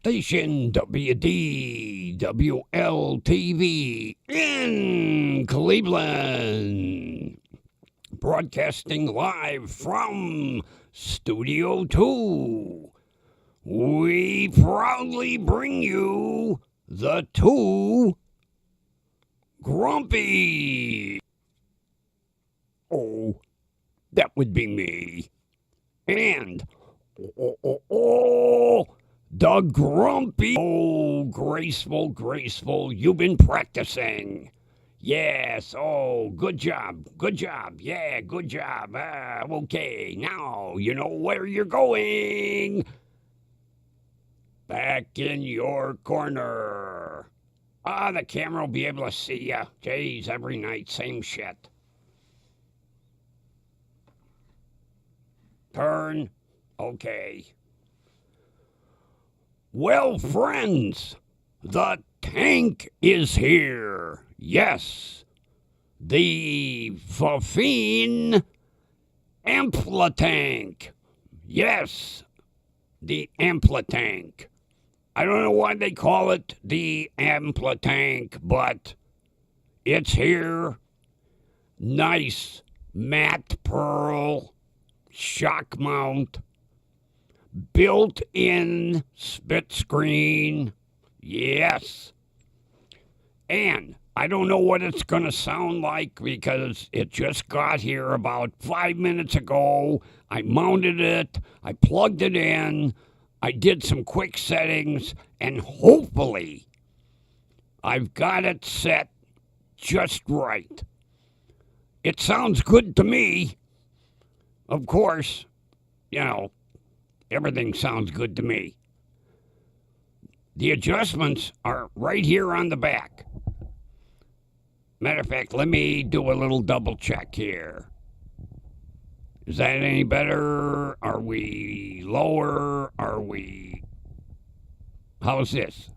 station WDWL TV in Cleveland. Broadcasting live from Studio 2. We proudly bring you the Two Grumpy. Oh, that would be me. And, the Grumpy. Oh, graceful, you've been practicing. Yes, oh, good job, yeah, good job. Okay, now you know where you're going. Back in your corner. The camera will be able to see you. Jeez, every night, same shit. Turn. Okay. Well, friends, the tank is here. Yes, the Fafine Amplitank. Yes, the Amplitank. I don't know why they call it the Amplitank, but it's here. Nice matte pearl shock mount, built-in split screen. Yes. And I don't know what it's going to sound like because it just got here about 5 minutes ago. I mounted it. I plugged it in. I did some quick settings. And hopefully I've got it set just right. It sounds good to me. Of course, everything sounds good to me. The adjustments are right here on the back. Matter of fact, let me do a little double check here. Is that any better? Are we lower? How's this?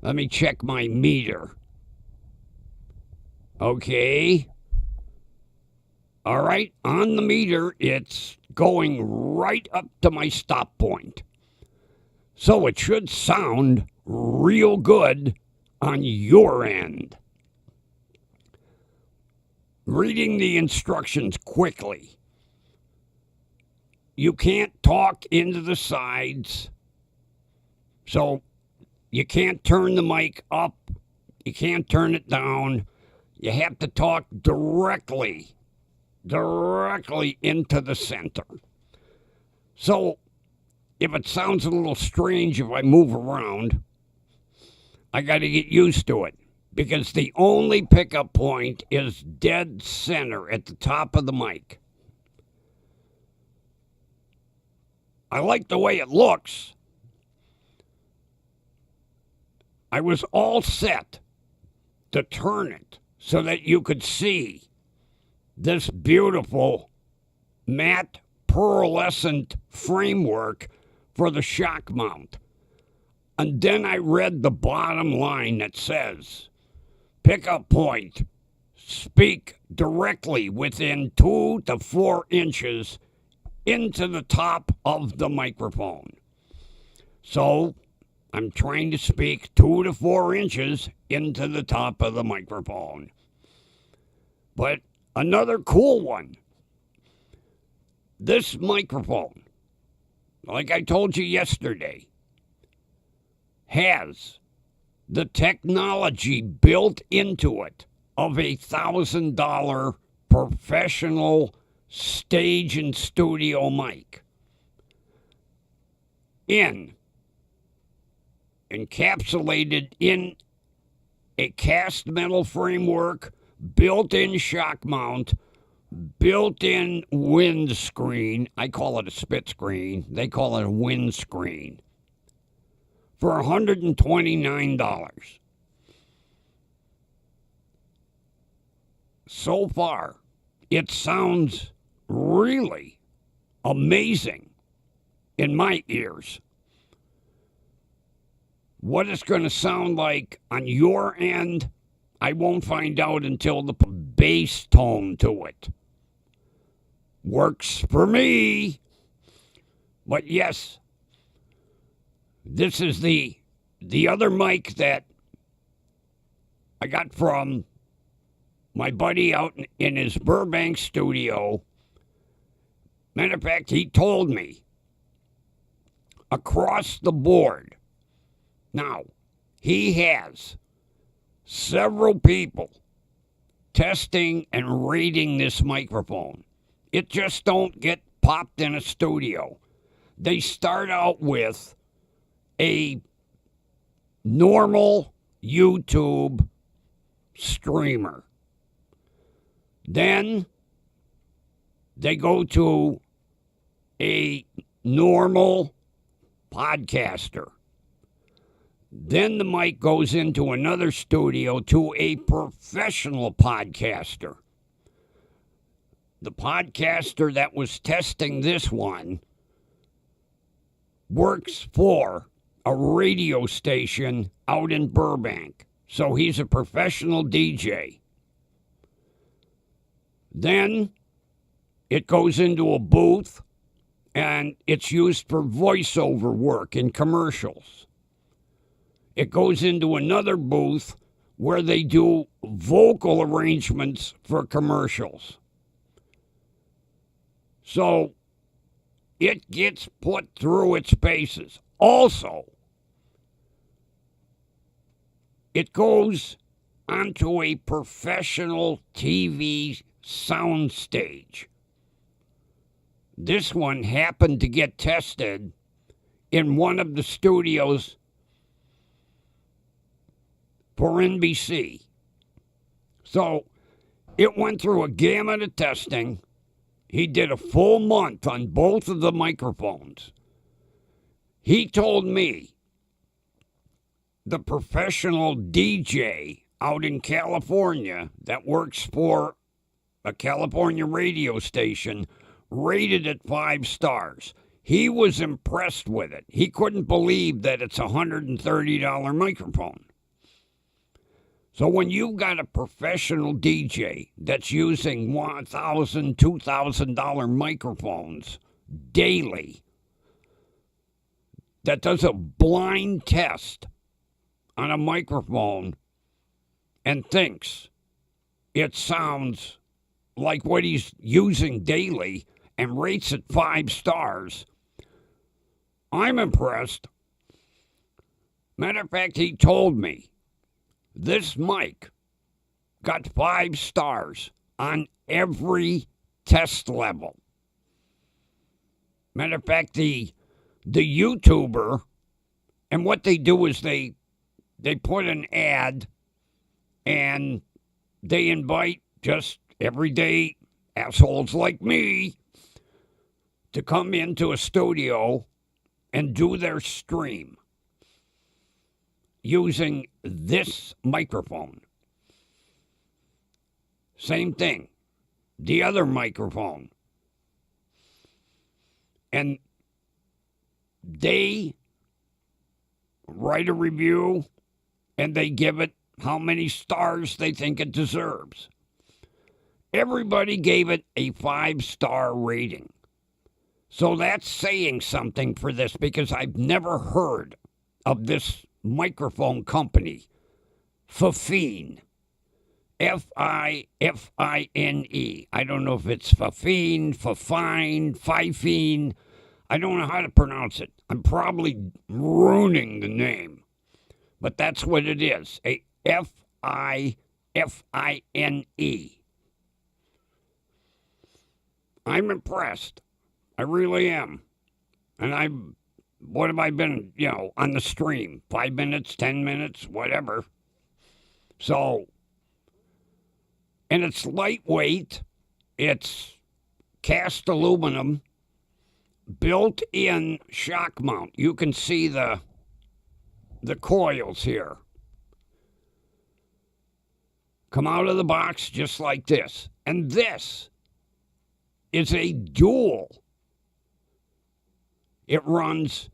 Let me check my meter. Okay. All right, on the meter, it's going right up to my stop point. So it should sound real good on your end. Reading the instructions quickly. You can't talk into the sides, so you can't turn the mic up. You can't turn it down. You have to talk directly into the center. So if it sounds a little strange if I move around, I got to get used to it because the only pickup point is dead center at the top of the mic. I like the way it looks. I was all set to turn it so that you could see this beautiful matte pearlescent framework for the shock mount. And then I read the bottom line that says, pickup point, speak directly within 2 to 4 inches into the top of the microphone. So I'm trying to speak 2 to 4 inches into the top of the microphone. But another cool one. This microphone, like I told you yesterday, has the technology built into it of a $1,000 professional stage and studio mic. Encapsulated in a cast metal framework, built-in shock mount, built-in windscreen. I call it a split screen. They call it a windscreen. For $129. So far, it sounds really amazing in my ears. What it's going to sound like on your end, I won't find out until the bass tone to it. Works for me. But yes, This is the other mic that I got from my buddy out in his Burbank studio. Matter of fact, he told me across the board. Now, he has several people testing and rating this microphone. It just don't get popped in a studio. They start out with a normal YouTube streamer. Then they go to a normal podcaster. Then the mic goes into another studio to a professional podcaster. The podcaster that was testing this one works for a radio station out in Burbank. So he's a professional DJ. Then it goes into a booth and it's used for voiceover work in commercials. It goes into another booth where they do vocal arrangements for commercials. So it gets put through its paces. Also, it goes onto a professional TV soundstage. This one happened to get tested in one of the studios for NBC. So it went through a gamut of testing. He did a full month on both of the microphones. He told me the professional DJ out in California that works for a California radio station rated it 5 stars. He was impressed with it. He couldn't believe that it's a $130 microphone. So when you've got a professional DJ that's using $1,000, $2,000 microphones daily, that does a blind test on a microphone and thinks it sounds like what he's using daily and rates it 5 stars, I'm impressed. Matter of fact, he told me this mic got 5 stars on every test level. Matter of fact, the YouTuber, and what they do is they put an ad and they invite just everyday assholes like me to come into a studio and do their stream using this microphone. Same thing. The other microphone. And they write a review and they give it how many stars they think it deserves. Everybody gave it a 5-star rating. So that's saying something for this, because I've never heard of this microphone company, Fifine. Fifine. I don't know if it's Fifine, Fifine. I don't know how to pronounce it. I'm probably ruining the name. But that's what it is. A Fifine. I'm impressed. I really am. And what have I been, on the stream? 5 minutes, 10 minutes, whatever. So, and it's lightweight. It's cast aluminum, built-in shock mount. You can see the coils here. Come out of the box just like this. And this is a dual. It runs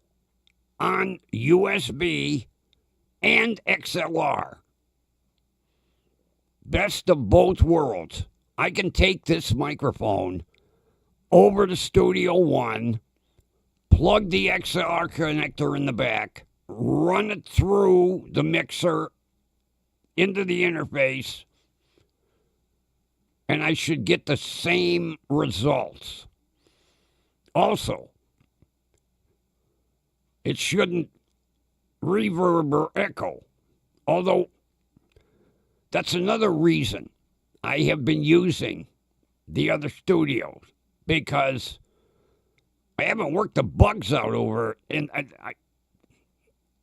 on USB and XLR. Best of both worlds. I can take this microphone over to Studio One, plug the XLR connector in the back, run it through the mixer into the interface, and I should get the same results. Also, it shouldn't reverb or echo, although that's another reason I have been using the other studios, because I haven't worked the bugs out over it. And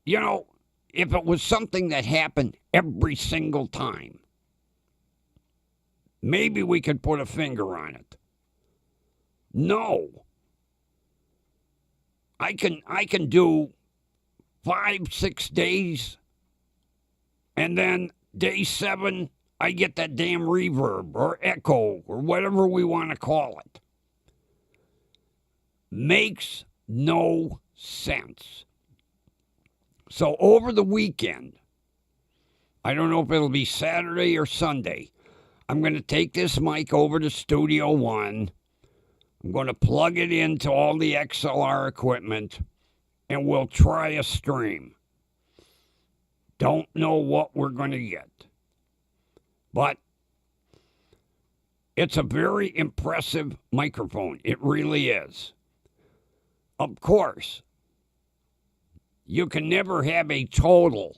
you know, if it was something that happened every single time, maybe we could put a finger on it. No. I can do 5-6 days, and then day 7, I get that damn reverb or echo or whatever we want to call it. Makes no sense. So over the weekend, I don't know if it'll be Saturday or Sunday, I'm going to take this mic over to Studio One. I'm going to plug it into all the XLR equipment, and we'll try a stream. Don't know what we're going to get. But it's a very impressive microphone. It really is. Of course, you can never have a total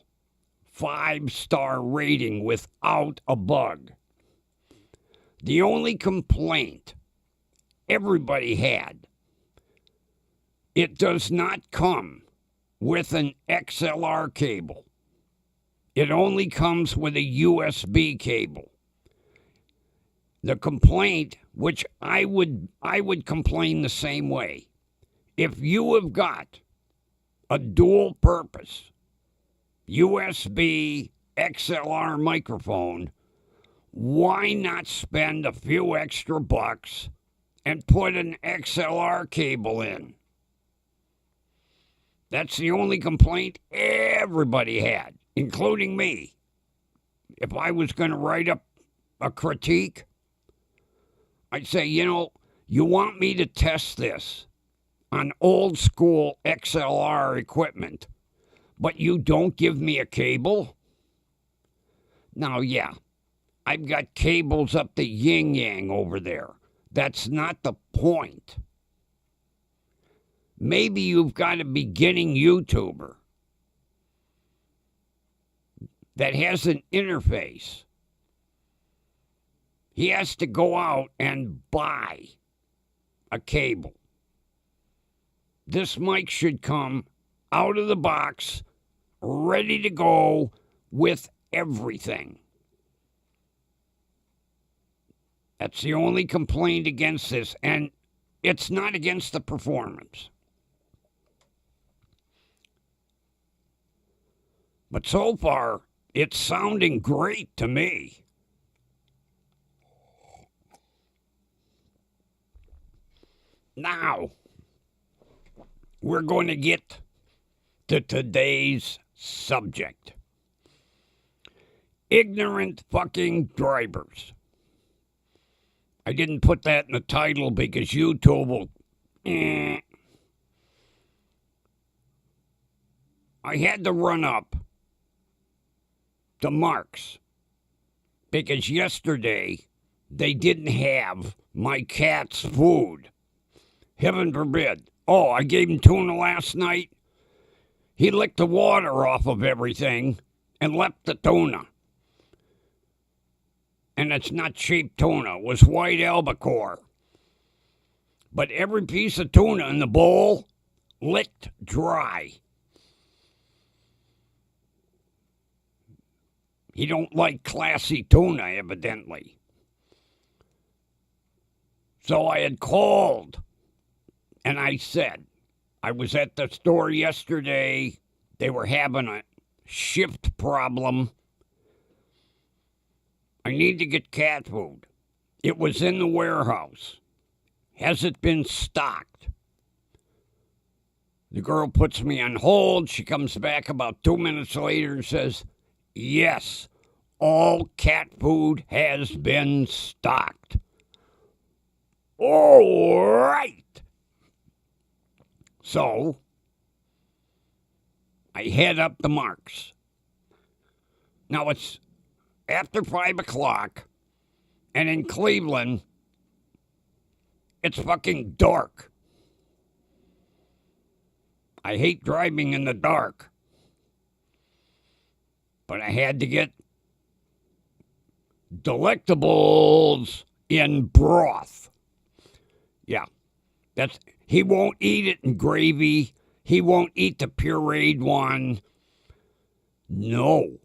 5-star rating without a bug. The only complaint everybody had, it does not come with an XLR cable. It only comes with a USB cable. The complaint, which I would complain the same way, if you have got a dual purpose USB XLR microphone, why not spend a few extra bucks and put an XLR cable in? That's the only complaint everybody had, including me. If I was going to write up a critique, I'd say, you want me to test this on old school XLR equipment, but you don't give me a cable? Now, yeah, I've got cables up the yin-yang over there. That's not the point. Maybe you've got a beginning YouTuber that has an interface. He has to go out and buy a cable. This mic should come out of the box, ready to go with everything. That's the only complaint against this, and it's not against the performance. But so far, it's sounding great to me. Now, we're going to get to today's subject. Ignorant fucking drivers. I didn't put that in the title because YouTube will... I had to run up to Mark's because yesterday they didn't have my cat's food. Heaven forbid. Oh, I gave him tuna last night. He licked the water off of everything and left the tuna. And it's not cheap tuna. It was white albacore. But every piece of tuna in the bowl licked dry. He don't like classy tuna, evidently. So I had called, and I said, I was at the store yesterday. They were having a shift problem. I need to get cat food. It was in the warehouse. Has it been stocked? The girl puts me on hold. She comes back about 2 minutes later and says, yes, all cat food has been stocked. All right. So, I head up the marks. Now it's after 5 o'clock, and in Cleveland, it's fucking dark. I hate driving in the dark. But I had to get delectables in broth. Yeah, he won't eat it in gravy. He won't eat the pureed one. No,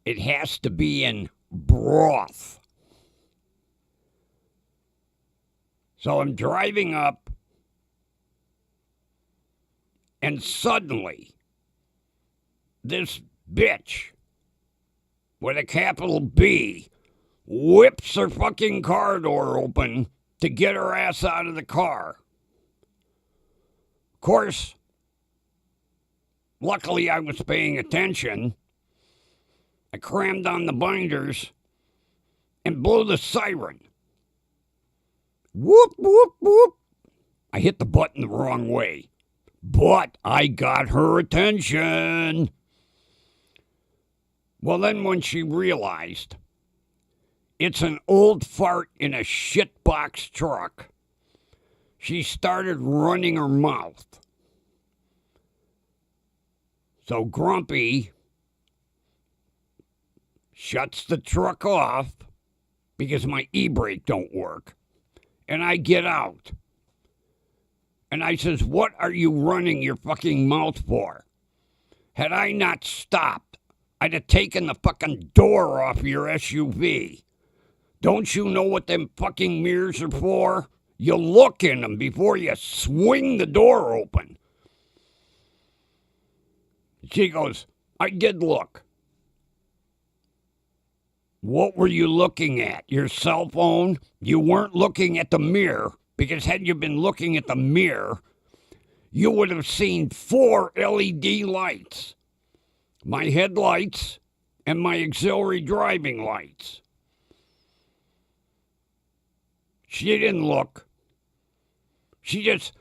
it has to be in broth. So I'm driving up, and suddenly, this bitch with a capital B whips her fucking car door open to get her ass out of the car. Of course, luckily I was paying attention. I crammed on the binders and blew the siren. Whoop, whoop, whoop. I hit the button the wrong way, but I got her attention. Well, then when she realized it's an old fart in a shitbox truck, she started running her mouth. So Grumpy shuts the truck off because my e-brake don't work. And I get out. And I says, what are you running your fucking mouth for? Had I not stopped, I'd have taken the fucking door off your SUV. Don't you know what them fucking mirrors are for? You look in them before you swing the door open. She goes, I did look. What were you looking at? Your cell phone? You weren't looking at the mirror, because had you been looking at the mirror, you would have seen 4 LED lights. My headlights, and my auxiliary driving lights. She didn't look. She just,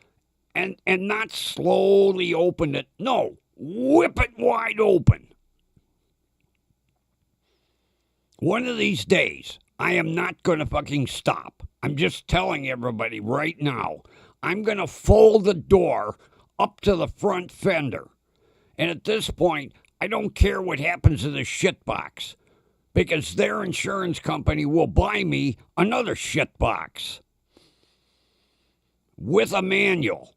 and not slowly opened it. No, whip it wide open. One of these days, I am not going to fucking stop. I'm just telling everybody right now, I'm going to fold the door up to the front fender. And at this point, I don't care what happens to the shitbox, because their insurance company will buy me another shitbox with a manual.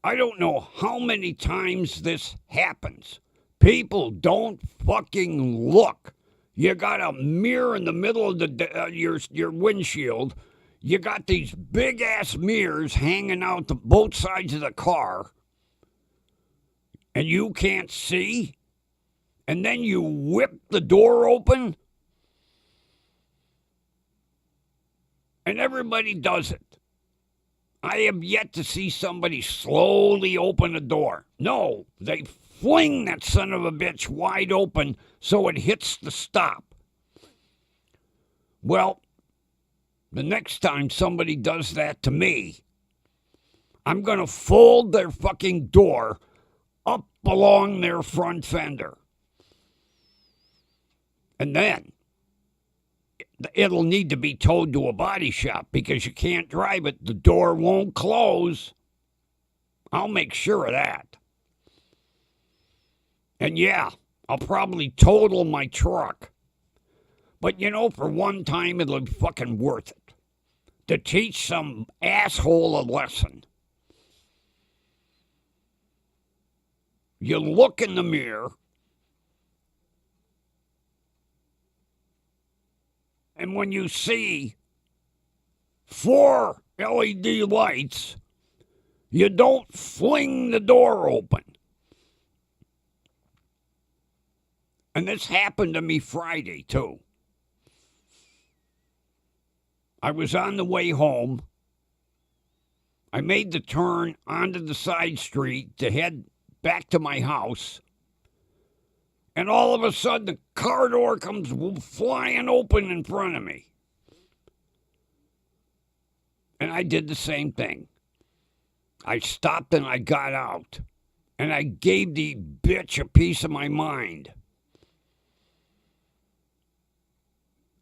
I don't know how many times this happens. People don't fucking look. You got a mirror in the middle of your windshield. You got these big-ass mirrors hanging out both sides of the car. And you can't see, and then you whip the door open, and everybody does it. I have yet to see somebody slowly open a door. No, they fling that son of a bitch wide open so it hits the stop. Well, the next time somebody does that to me, I'm going to fold their fucking door up along their front fender. And then it'll need to be towed to a body shop because you can't drive it. The door won't close. I'll make sure of that. And yeah, I'll probably total my truck. But you know, for one time, it'll be fucking worth it to teach some asshole a lesson. You look in the mirror, and when you see 4 LED lights, you don't fling the door open. And this happened to me Friday, too. I was on the way home. I made the turn onto the side street to head back to my house. And all of a sudden, the car door comes flying open in front of me. And I did the same thing. I stopped and I got out. And I gave the bitch a piece of my mind.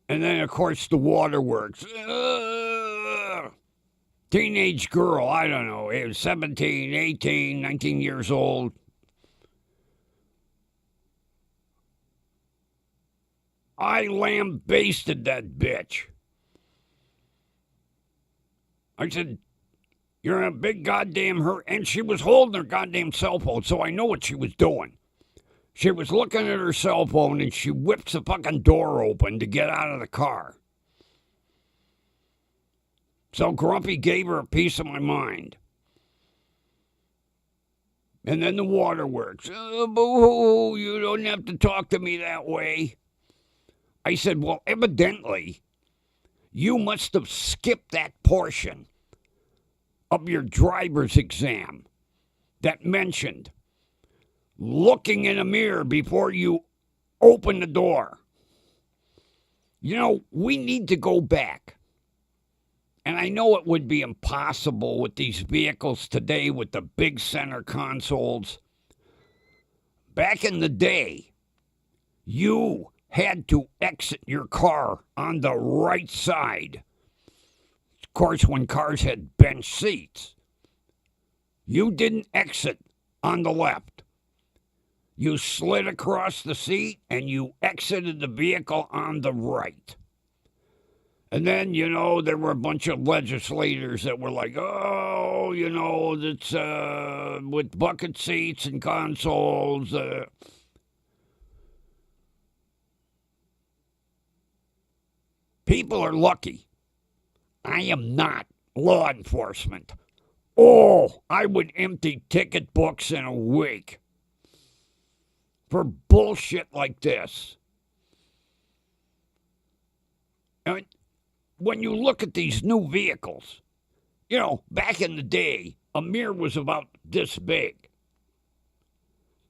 And then, of course, the waterworks. Teenage girl, I don't know, it was 17, 18, 19 years old. I lambasted that bitch. I said, you're in a big goddamn hurry. And she was holding her goddamn cell phone, so I know what she was doing. She was looking at her cell phone, and she whips the fucking door open to get out of the car. So Grumpy gave her a piece of my mind. And then the waterworks. Oh, boo-hoo, you don't have to talk to me that way. I said, well, evidently, you must have skipped that portion of your driver's exam that mentioned looking in a mirror before you open the door. You know, we need to go back. And I know it would be impossible with these vehicles today with the big center consoles. Back in the day, you had to exit your car on the right side. Of course, when cars had bench seats, you didn't exit on the left. You slid across the seat and you exited the vehicle on the right. And then, you know, there were a bunch of legislators that were like, oh, you know, that's with bucket seats and consoles. People are lucky. I am not law enforcement. Oh, I would empty ticket books in a week for bullshit like this. And when you look at these new vehicles, you know, back in the day, a mirror was about this big.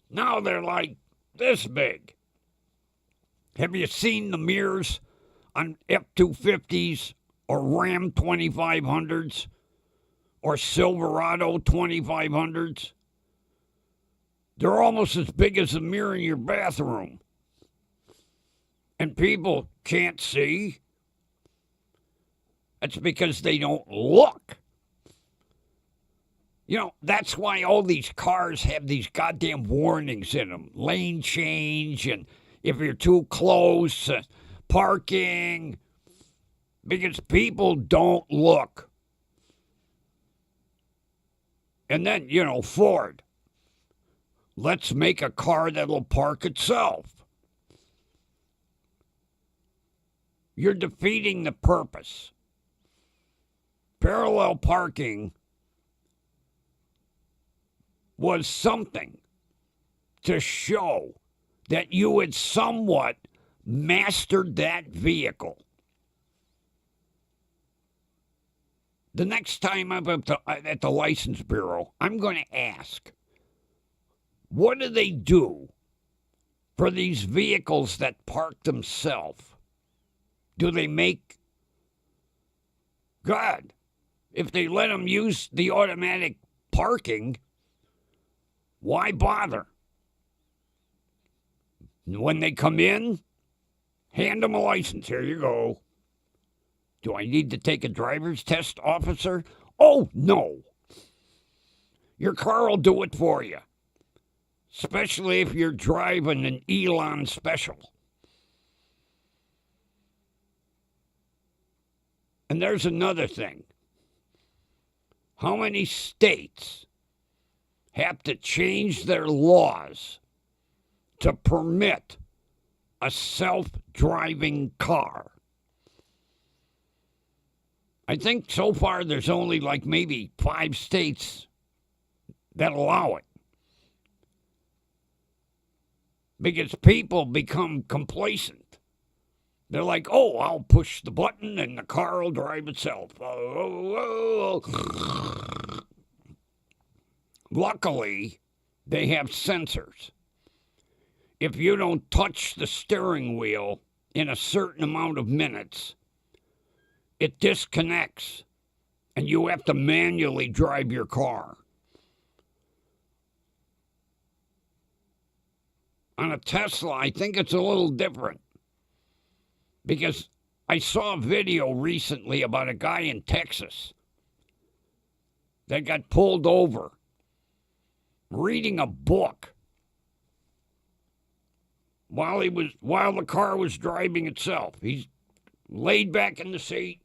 Now they're like this big. Have you seen the mirrors on F-250s or Ram 2500s or Silverado 2500s? They're almost as big as the mirror in your bathroom. And people can't see. That's because they don't look. You know, that's why all these cars have these goddamn warnings in them. Lane change, and if you're too close, parking. Because people don't look. And then, you know, Ford. Let's make a car that'll park itself. You're defeating the purpose. Parallel parking was something to show that you had somewhat mastered that vehicle. The next time I'm at the License Bureau, I'm going to ask, what do they do for these vehicles that park themselves? Do they make... God, if they let them use the automatic parking, why bother? When they come in, hand them a license. Here you go. Do I need to take a driver's test, officer? Oh, no. Your car will do it for you, especially if you're driving an Elon Special. And there's another thing. How many states have to change their laws to permit a self-driving car? I think so far there's only like maybe 5 states that allow it. Because people become complacent. They're like, oh, I'll push the button and the car will drive itself. Luckily, they have sensors. If you don't touch the steering wheel in a certain amount of minutes, it disconnects and you have to manually drive your car. On a Tesla, I think it's a little different. Because I saw a video recently about a guy in Texas that got pulled over reading a book while the car was driving itself. He's laid back in the seat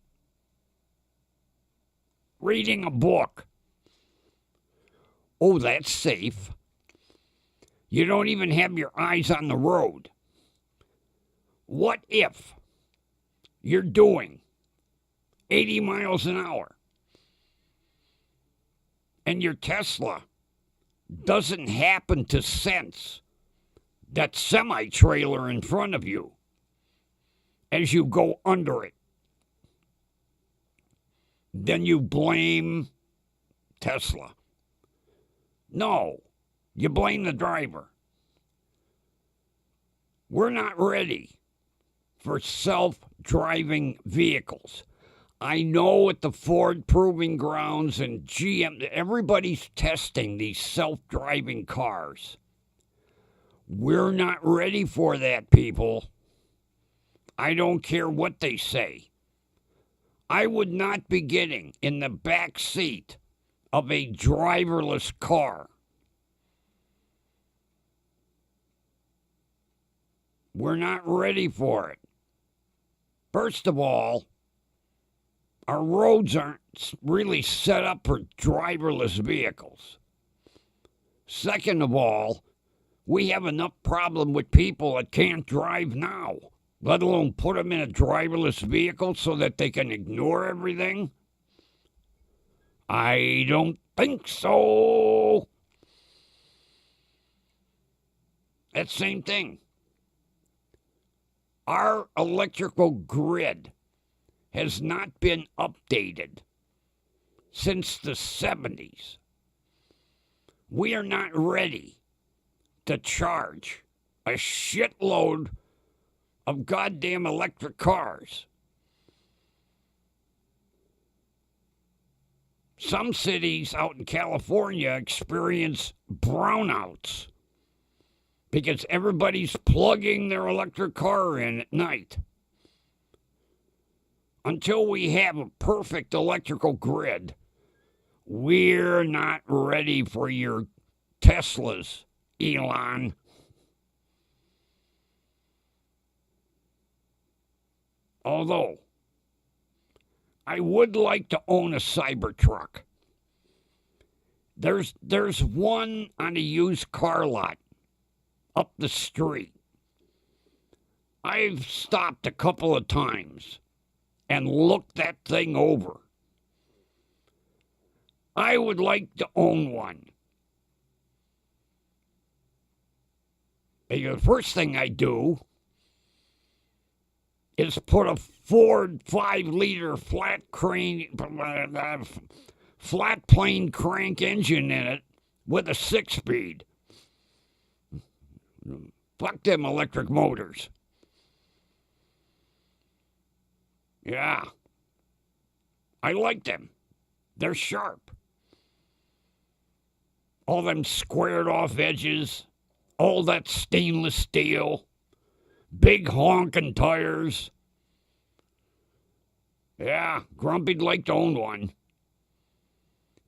reading a book. Oh, that's safe. You don't even have your eyes on the road. What if you're doing 80 miles an hour and your Tesla doesn't happen to sense that semi-trailer in front of you as you go under it? Then you blame Tesla. No, you blame the driver. We're not ready for self-driving vehicles. I know at the Ford Proving Grounds and GM, everybody's testing these self-driving cars. We're not ready for that, people. I don't care what they say. I would not be getting in the back seat of a driverless car. We're not ready for it. First of all, our roads aren't really set up for driverless vehicles. Second of all, we have enough problem with people that can't drive now, let alone put them in a driverless vehicle so that they can ignore everything. I don't think so. That same thing. Our electrical grid has not been updated since the 70s. We are not ready to charge a shitload of goddamn electric cars. Some cities out in California experience brownouts because everybody's plugging their electric car in at night. Until we have a perfect electrical grid, we're not ready for your Teslas, Elon. Although, I would like to own a Cybertruck. There's one on a used car lot up the street. I've stopped a couple of times and looked that thing over. I would like to own one. The first thing I do is put a Ford 5-liter flat plane crank engine in it with a 6-speed. Fuck them electric motors. Yeah. I like them. They're sharp. All them squared off edges, all that stainless steel, big honking tires. Yeah, Grumpy'd like to own one.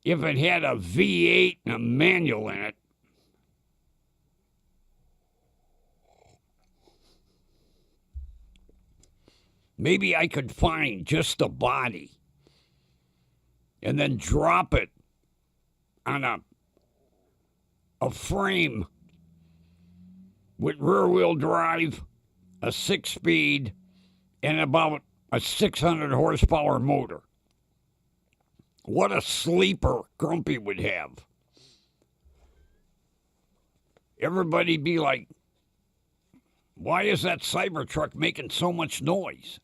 If it had a V8 and a manual in it. Maybe I could find just the body and then drop it on a frame with rear-wheel drive, a 6-speed, and about a 600 horsepower motor. What a sleeper Grumpy would have. Everybody'd be like, why is that Cybertruck making so much noise?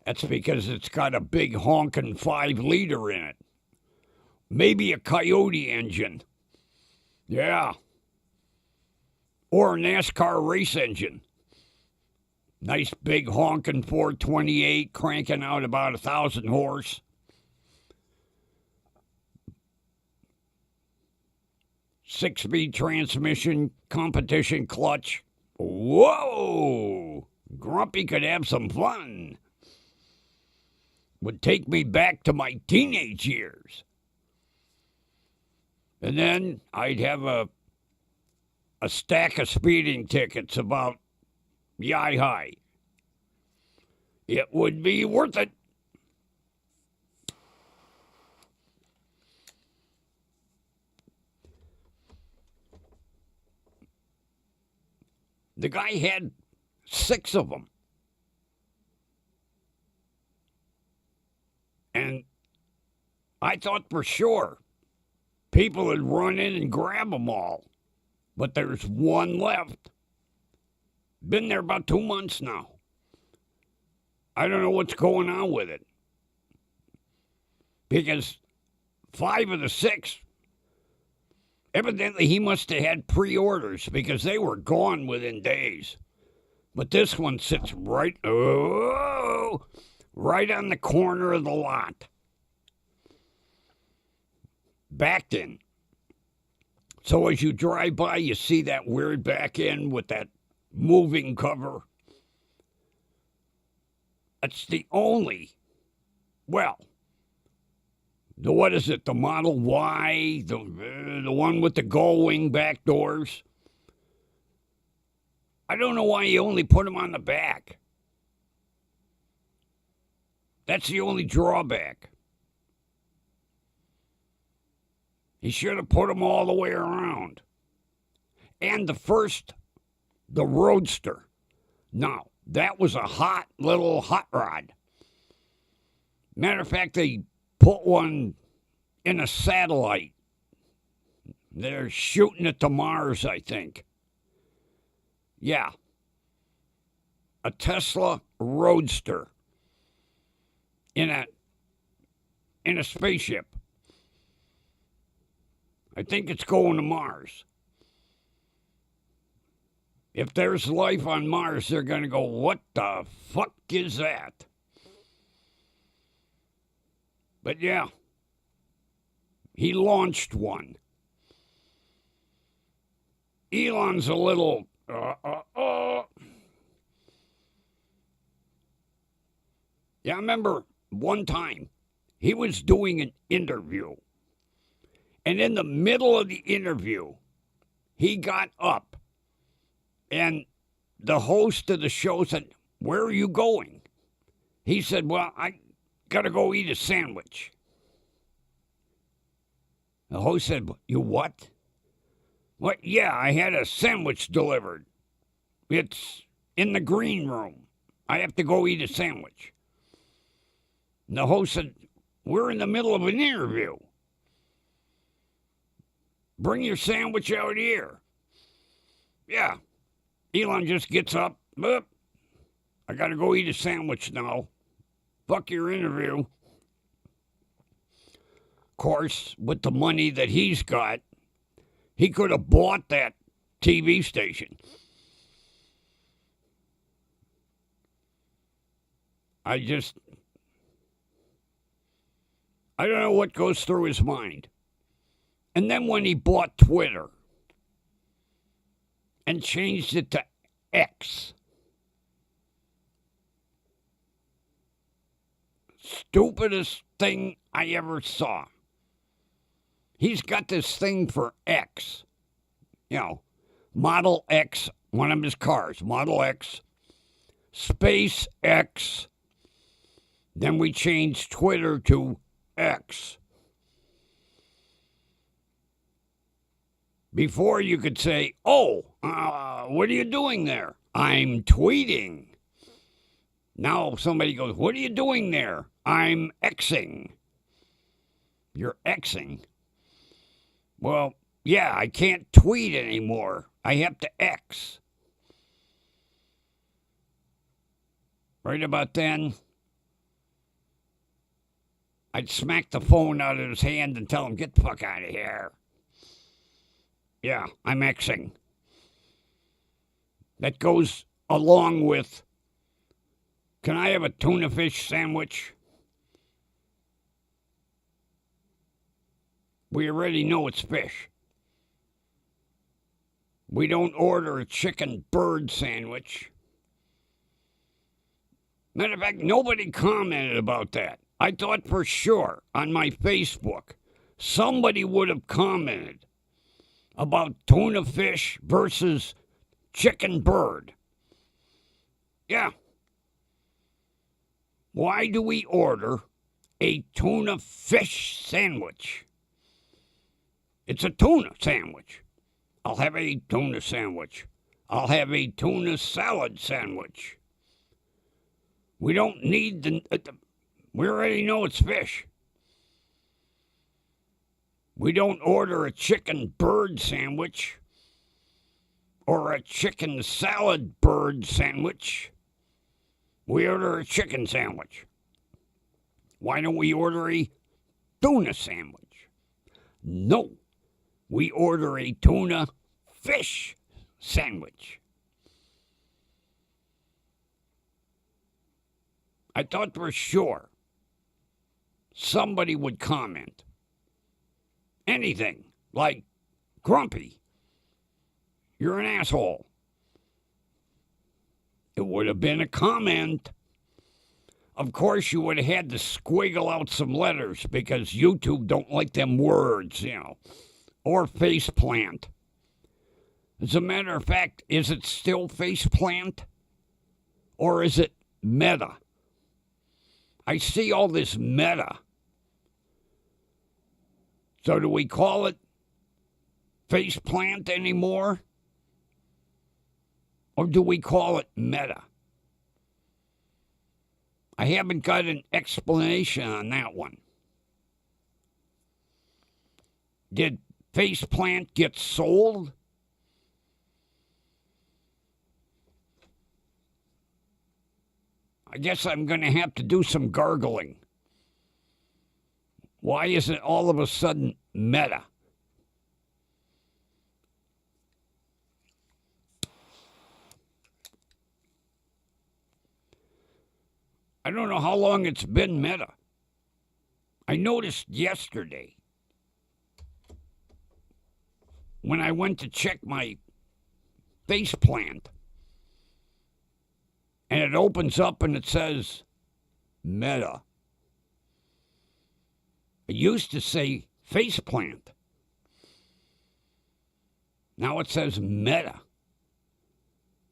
That's because it's got a big honking 5-liter in it. Maybe a Coyote engine. Yeah. Or a NASCAR race engine. Nice big honking 428 cranking out about 1,000 horse. 6-speed transmission, competition clutch. Whoa! Grumpy could have some fun. Would take me back to my teenage years. And then I'd have a stack of speeding tickets about yay high. It would be worth it. The guy had 6 of them. And I thought for sure people would run in and grab them all. But there's one left. Been there about 2 months now. I don't know what's going on with it. Because 5 of the 6, evidently he must have had pre-orders because they were gone within days. But this one sits right on the corner of the lot. Backed in. So as you drive by, you see that weird back end with that moving cover. That's the only, well, what is it, the Model Y, the one with the gull-wing back doors? I don't know why you only put them on the back. That's the only drawback. He should have put them all the way around. And the Roadster. Now, that was a hot little hot rod. Matter of fact, they put one in a satellite. They're shooting it to Mars, I think. Yeah. A Tesla Roadster in a spaceship. I think it's going to Mars. If there's life on Mars, they're going to go, what the fuck is that? But yeah, he launched one. Elon's a little, Yeah, I remember one time he was doing an interview. And in the middle of the interview, he got up. And the host of the show said, where are you going? He said, well, I got to go eat a sandwich. The host said, you what? What? Yeah, I had a sandwich delivered. It's in the green room. I have to go eat a sandwich. And the host said, we're in the middle of an interview. Bring your sandwich out here. Yeah. Elon just gets up. I got to go eat a sandwich now. Fuck your interview. Of course, with the money that he's got, he could have bought that TV station. I don't know what goes through his mind. And then when he bought Twitter and changed it to X, stupidest thing I ever saw. He's got this thing for X. You know, Model X, one of his cars, Model X, Space X. Then we changed Twitter to X. Before you could say, what are you doing there? I'm tweeting. Now somebody goes, what are you doing there? I'm Xing. You're Xing? Well, yeah, I can't tweet anymore. I have to X. Right about then, I'd smack the phone out of his hand and tell him, get the fuck out of here. Yeah, I'm Xing. That goes along with, can I have a tuna fish sandwich? We already know it's fish. We don't order a chicken bird sandwich. Matter of fact, nobody commented about that. I thought for sure on my Facebook somebody would have commented about tuna fish versus chicken bird. Yeah. Why do we order a tuna fish sandwich? It's a tuna sandwich. I'll have a tuna sandwich. I'll have a tuna salad sandwich. We don't need we already know it's fish. We don't order a chicken bird sandwich or a chicken salad bird sandwich. We order a chicken sandwich. Why don't we order a tuna sandwich? No, we order a tuna fish sandwich. I thought for sure somebody would comment anything like, Grumpy, you're an asshole. It would have been a comment. Of course, you would have had to squiggle out some letters because YouTube don't like them words, or faceplant. As a matter of fact, is it still faceplant or is it meta? I see all this meta. So do we call it faceplant anymore? Or do we call it meta? I haven't got an explanation on that one. Did faceplant get sold? I guess I'm going to have to do some gargling. Why is it all of a sudden meta? I don't know how long it's been meta. I noticed yesterday when I went to check my faceplant, and it opens up and it says meta. It used to say faceplant. Now it says meta.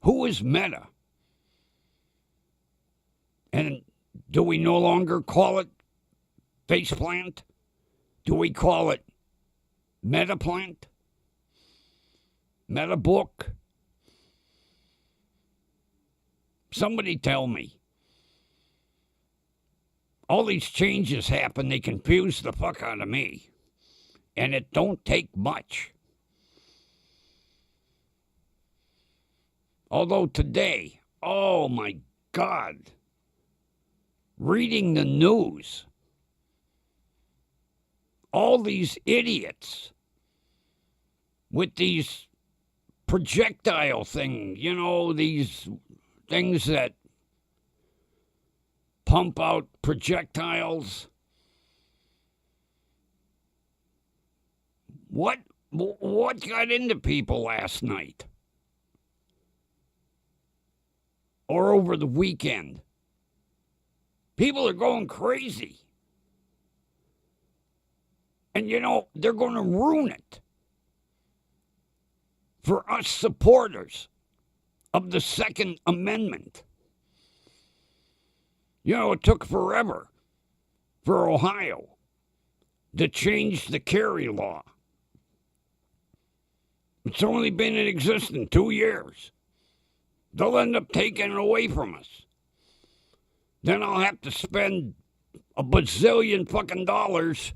Who is meta? And do we no longer call it faceplant? Do we call it metaplant? Metabook? Somebody tell me. All these changes happen, they confuse the fuck out of me. And it don't take much. Although today, oh my God, reading the news, all these idiots with these projectile things, these things that pump out projectiles. What got into people last night? Or over the weekend? People are going crazy. And they're going to ruin it for us supporters of the Second Amendment. It took forever for Ohio to change the carry law. It's only been in existence 2 years. They'll end up taking it away from us. Then I'll have to spend a bazillion fucking dollars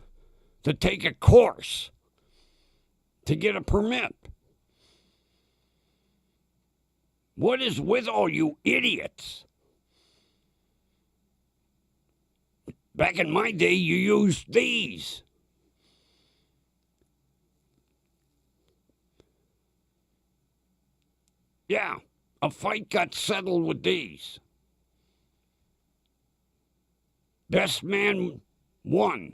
to take a course to get a permit. What is with all you idiots? Back in my day, you used these. Yeah, a fight got settled with these. Best man won.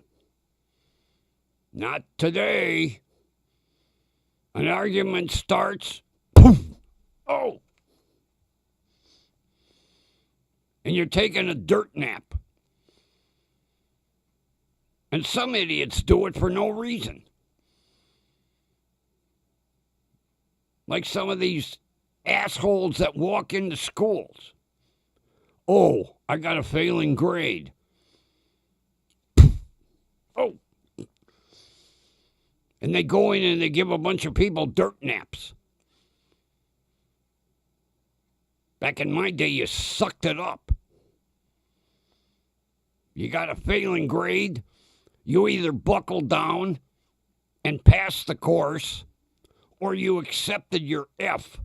Not today. An argument starts, Oh. And you're taking a dirt nap. And some idiots do it for no reason. Like some of these assholes that walk into schools. Oh, I got a failing grade. Oh. And they go in and they give a bunch of people dirt naps. Back in my day, you sucked it up. You got a failing grade, you either buckle down and pass the course, or you accepted your F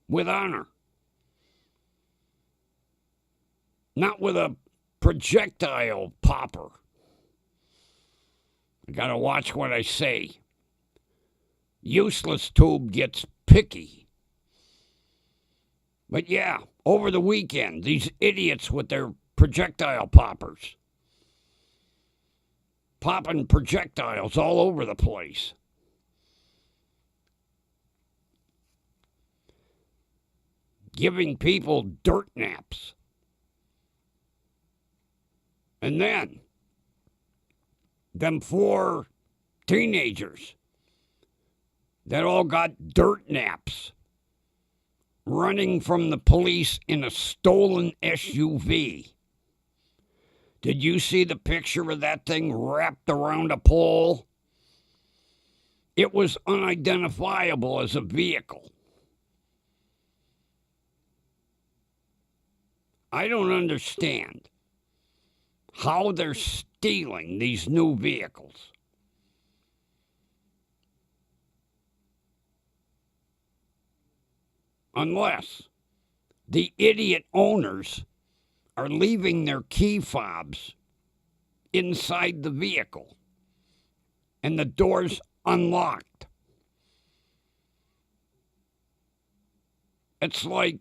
with honor. Not with a projectile popper. I gotta watch what I say. Useless tube gets picky. But yeah, over the weekend, these idiots with their projectile poppers. Popping projectiles all over the place. Giving people dirt naps. And then, them 4 teenagers that all got dirt naps running from the police in a stolen SUV. Did you see the picture of that thing wrapped around a pole? It was unidentifiable as a vehicle. I don't understand how they're stealing these new vehicles. Unless the idiot owners are leaving their key fobs inside the vehicle and the door's unlocked. It's like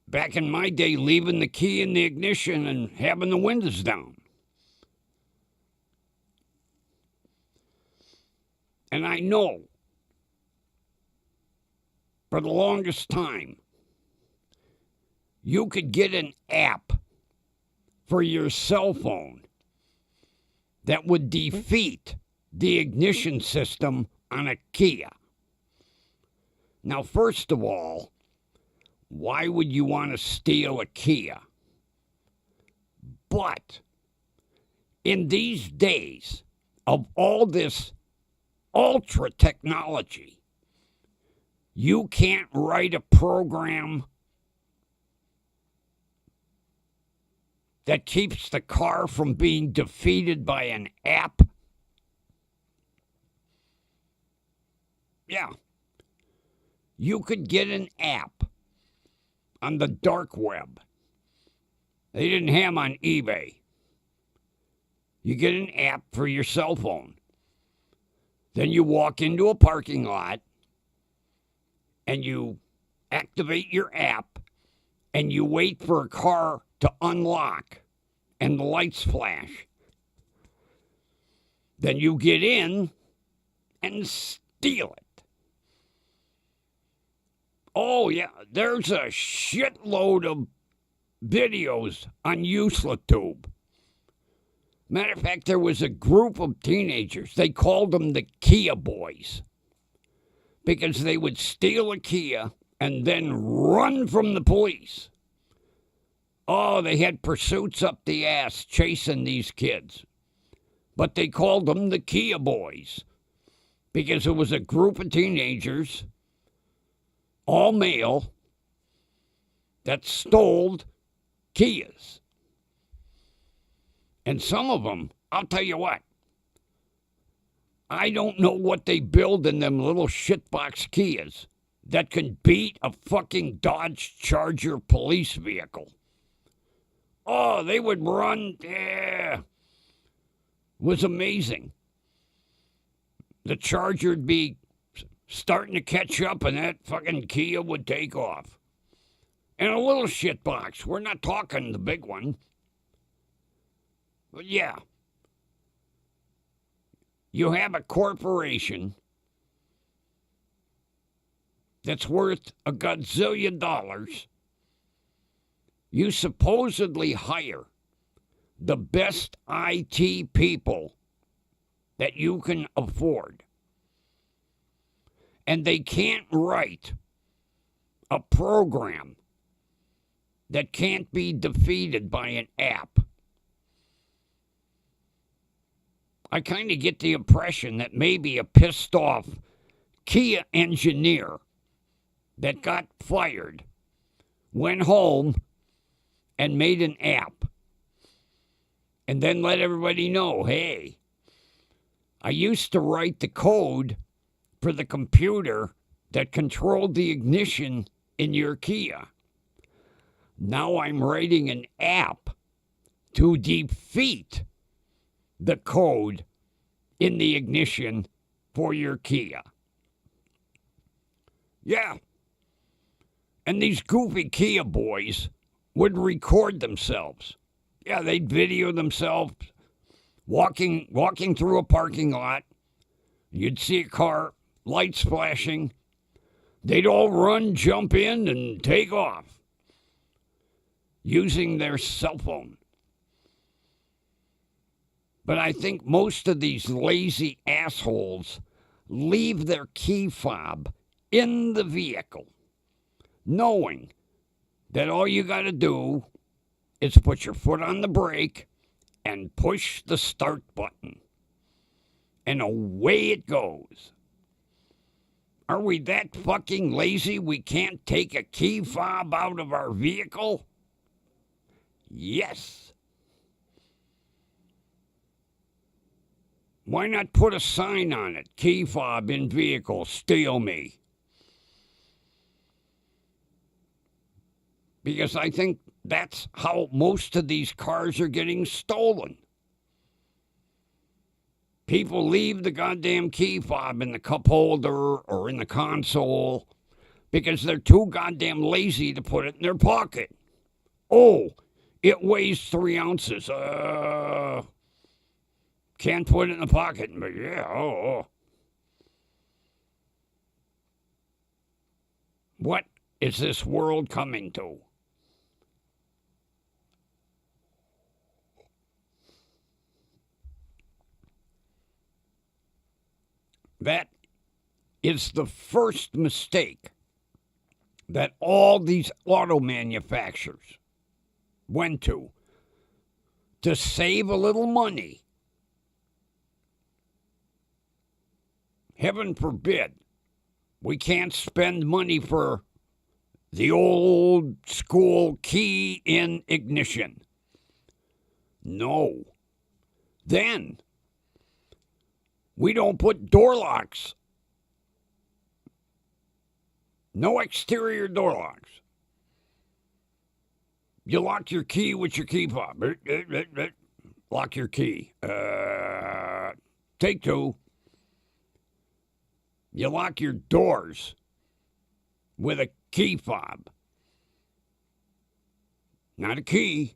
back in my day, leaving the key in the ignition and having the windows down. And I know for the longest time, you could get an app for your cell phone that would defeat the ignition system on a Kia. Now, first of all, why would you want to steal a Kia? But in these days of all this ultra technology, you can't write a program that keeps the car from being defeated by an app. Yeah. You could get an app on the dark web. They didn't have them on eBay. You get an app for your cell phone. Then you walk into a parking lot and you activate your app and you wait for a car to unlock and the lights flash. Then you get in and steal it. Oh, yeah, there's a shitload of videos on YouTube. Matter of fact, there was a group of teenagers. They called them the Kia Boys because they would steal a Kia and then run from the police. Oh, they had pursuits up the ass chasing these kids. But they called them the Kia Boys because it was a group of teenagers, all male, that stole Kias. And some of them, I'll tell you what, I don't know what they build in them little shitbox Kias that can beat a fucking Dodge Charger police vehicle. Oh, they would run. Yeah. It was amazing. The Charger would be starting to catch up and that fucking Kia would take off. And a little shitbox. We're not talking the big one. But yeah. You have a corporation that's worth a gazillion dollars, you supposedly hire the best IT people that you can afford. And they can't write a program that can't be defeated by an app. I kind of get the impression that maybe a pissed off Kia engineer that got fired went home and made an app and then let everybody know, hey, I used to write the code for the computer that controlled the ignition in your Kia. Now I'm writing an app to defeat the code in the ignition for your Kia. Yeah. And these goofy Kia boys would record themselves. Yeah, they'd video themselves walking through a parking lot. You'd see a car, lights flashing. They'd all run, jump in, and take off using their cell phone. But I think most of these lazy assholes leave their key fob in the vehicle, knowing that all you got to do is put your foot on the brake and push the start button. And away it goes. Are we that fucking lazy we can't take a key fob out of our vehicle? Yes. Why not put a sign on it? Key fob in vehicle, steal me. Because I think that's how most of these cars are getting stolen. People leave the goddamn key fob in the cup holder or in the console because they're too goddamn lazy to put it in their pocket. Oh, it weighs 3 ounces. Can't put it in the pocket, but yeah, What is this world coming to? That is the first mistake that all these auto manufacturers went to save a little money. Heaven forbid, we can't spend money for the old school key in ignition. No. Then we don't put door locks. No exterior door locks. You lock your key with your key fob. Lock your key. Take 2. You lock your doors with a key fob. Not a key.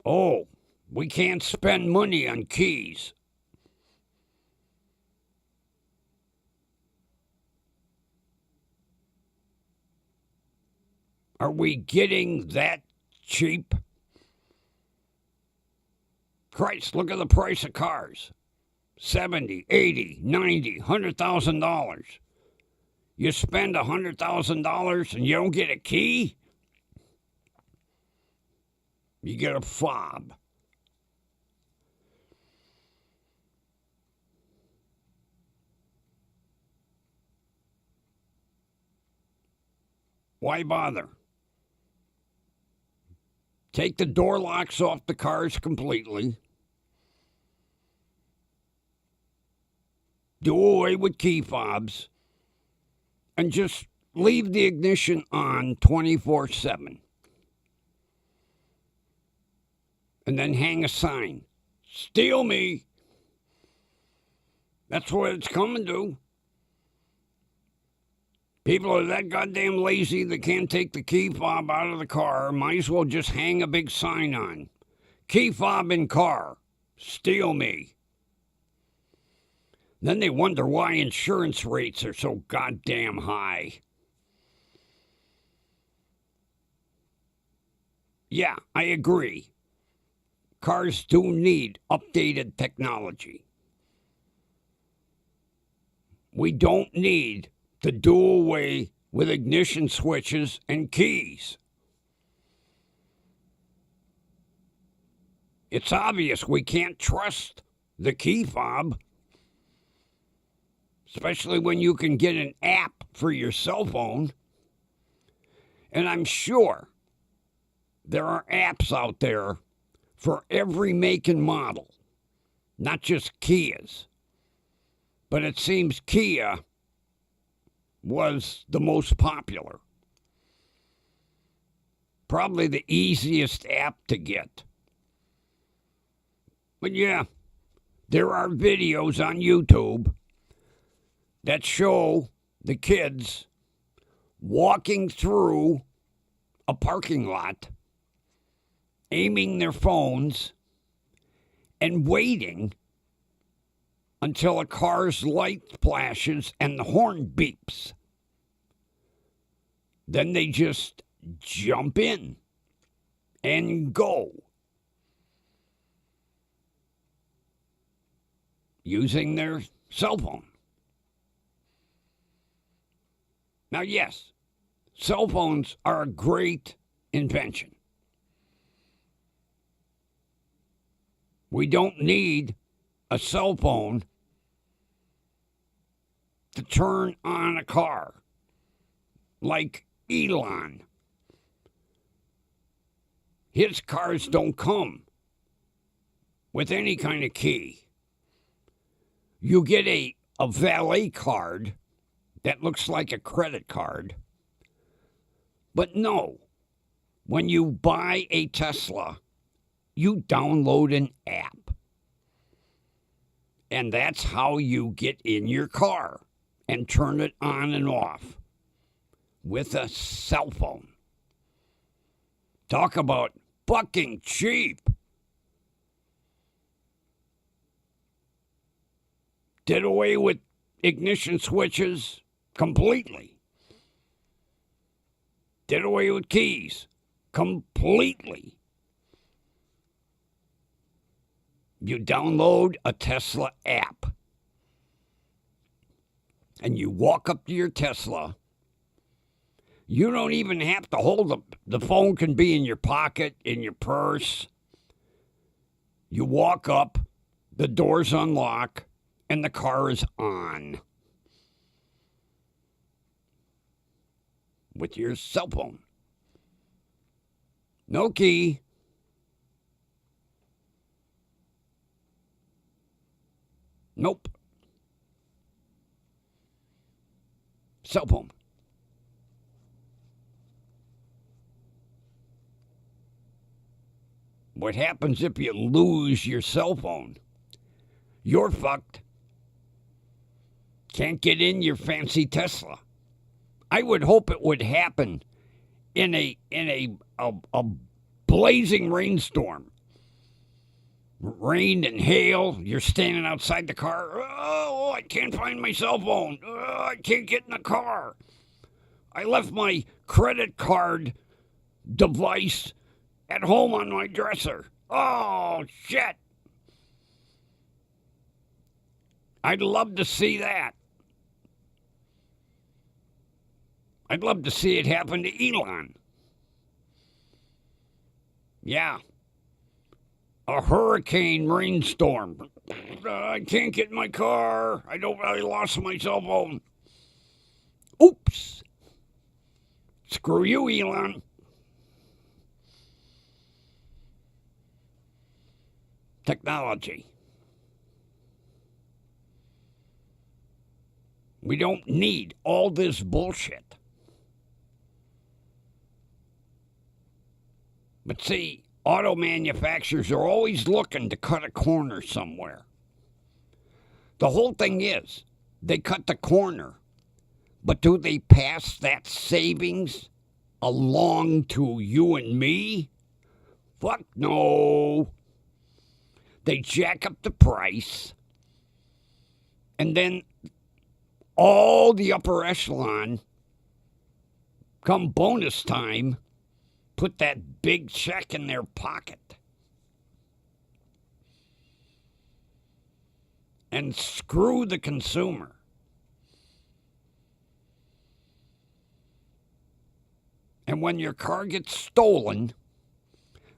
Oh, we can't spend money on keys. Are we getting that cheap? Christ, look at the price of cars. $70,000, $80,000, $90,000, $100,000. You spend $100,000 and you don't get a key? You get a fob. Why bother? Take the door locks off the cars completely. Do away with key fobs. And just leave the ignition on 24/7. And then hang a sign. Steal me. That's what it's coming to. People are that goddamn lazy they can't take the key fob out of the car. Might as well just hang a big sign on. Key fob in car. Steal me. Then they wonder why insurance rates are so goddamn high. Yeah, I agree. Cars do need updated technology. We don't need to do away with ignition switches and keys. It's obvious we can't trust the key fob, especially when you can get an app for your cell phone. And I'm sure there are apps out there for every make and model, not just Kias. But it seems Kia was the most popular. Probably the easiest app to get. But yeah, there are videos on YouTube that show the kids walking through a parking lot, aiming their phones, and waiting until a car's light flashes and the horn beeps. Then they just jump in and go, using their cell phone. Now, yes, cell phones are a great invention. We don't need a cell phone to turn on a car like Elon. His cars don't come with any kind of key. You get a valet card that looks like a credit card. But no, when you buy a Tesla, you download an app. And that's how you get in your car and turn it on and off with a cell phone. Talk about fucking cheap. Did away with ignition switches completely. Did away with keys completely. You download a Tesla app and you walk up to your Tesla. You don't even have to hold the phone can be in your pocket, in your purse. You walk up, the doors unlock, and the car is on with your cell phone. No key. Nope. Cell phone. What happens if you lose your cell phone? You're fucked. Can't get in your fancy Tesla. I would hope it would happen in a blazing rainstorm. Rain and hail, you're standing outside the car. Oh, I can't find my cell phone. Oh, I can't get in the car. I left my credit card device at home on my dresser. Oh, shit. I'd love to see that. I'd love to see it happen to Elon. Yeah. A hurricane rainstorm. I can't get in my car. I lost my cell phone. Oops. Screw you, Elon. Technology. We don't need all this bullshit. But see, auto manufacturers are always looking to cut a corner somewhere. The whole thing is, they cut the corner, but do they pass that savings along to you and me? Fuck no. They jack up the price, And then all the upper echelon, come bonus time, put that big check in their pocket. And screw the consumer. And when your car gets stolen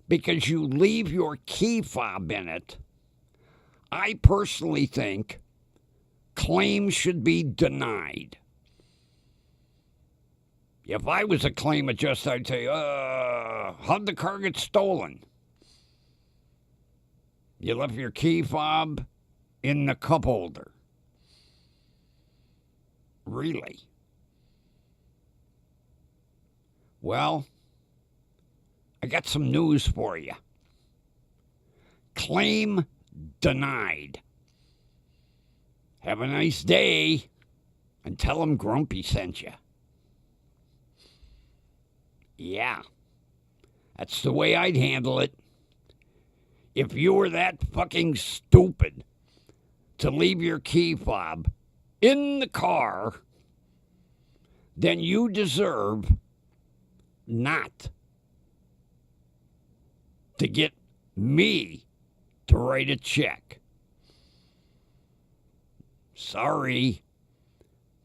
because you leave your key fob in it, I personally think claims should be denied. If I was a claim adjuster, I'd say, how'd the car get stolen? You left your key fob in the cup holder. Really? Well, I got some news for you. Claim denied. Have a nice day, and tell them Grumpy sent you. Yeah, that's the way I'd handle it. If you were that fucking stupid to leave your key fob in the car, then you deserve not to get me to write a check. Sorry.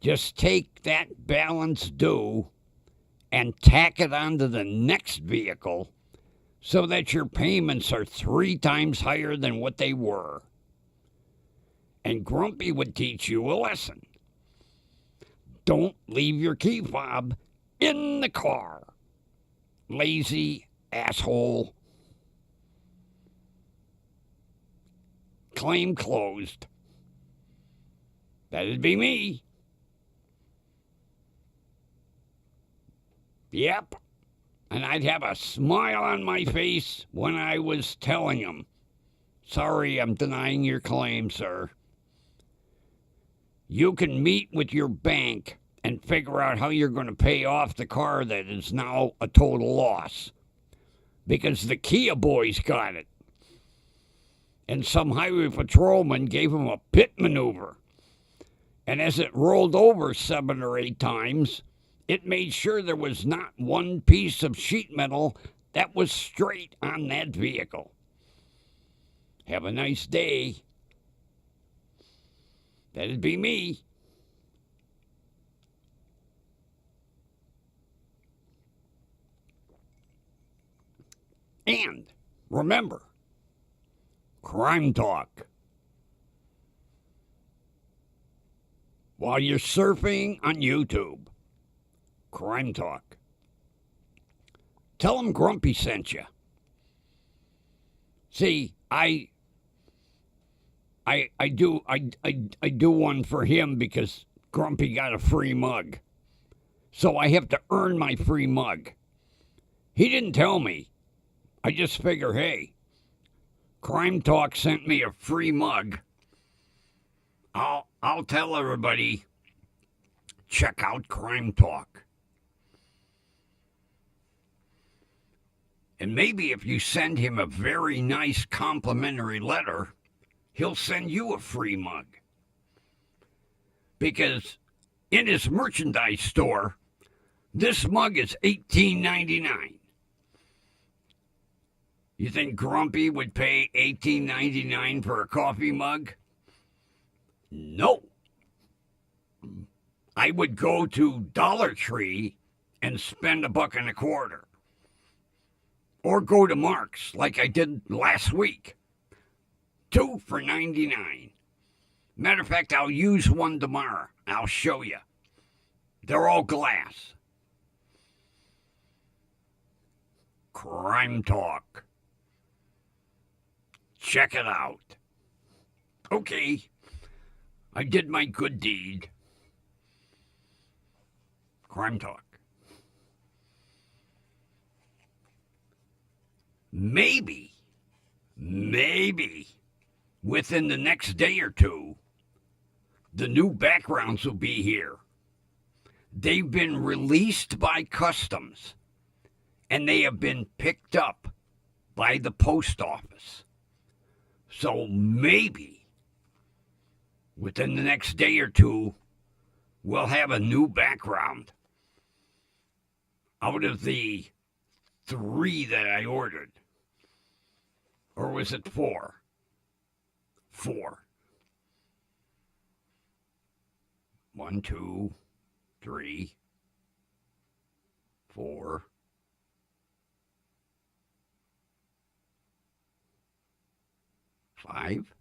Just take that balance due and tack it onto the next vehicle so that your payments are 3 times higher than what they were. And Grumpy would teach you a lesson. Don't leave your key fob in the car. Lazy asshole. Claim closed. That'd be me. Yep. And I'd have a smile on my face when I was telling him, sorry, I'm denying your claim, sir. You can meet with your bank and figure out how you're going to pay off the car that is now a total loss. Because the Kia boys got it. And some highway patrolman gave him a pit maneuver. And as it rolled over 7 or 8 times, it made sure there was not one piece of sheet metal that was straight on that vehicle. Have a nice day. That'd be me. And remember, Crime Talk. While you're surfing on YouTube, Crime Talk. Tell them Grumpy sent you. See, I do one for him because Grumpy got a free mug. So I have to earn my free mug. He didn't tell me. I just figure, hey, Crime Talk sent me a free mug. I'll tell everybody, check out Crime Talk. And maybe if you send him a very nice complimentary letter, he'll send you a free mug. Because in his merchandise store, this mug is $18.99. You think Grumpy would pay $18.99 for a coffee mug? No. I would go to Dollar Tree and spend $1.25. Or go to Mark's like I did last week. 2 for $99. Matter of fact, I'll use one tomorrow. I'll show you. They're all glass. Crime Talk. Check it out. Okay. I did my good deed. Crime Talk. Maybe, within the next day or two, the new backgrounds will be here. They've been released by customs, and they have been picked up by the post office. So maybe within the next day or two, we'll have a new background. Out of the 3 that I ordered. Or was it 4? 4. 1, 2, 3, 4. 5?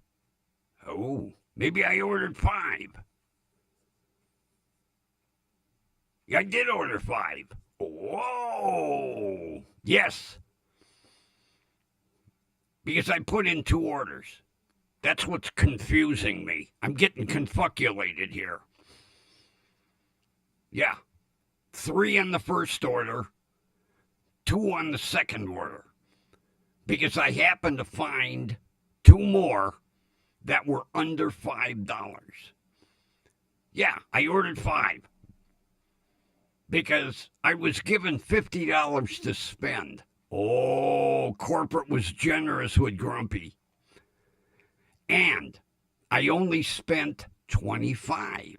Oh, maybe I ordered 5. Yeah, I did order 5. Whoa! Yes. Because I put in 2 orders. That's what's confusing me. I'm getting confuculated here. Yeah. 3 on the first order, 2 on the second order. Because I happened to find 2 more that were under $5. Yeah, I ordered 5. Because I was given $50 to spend. Oh, corporate was generous with Grumpy. And I only spent 25.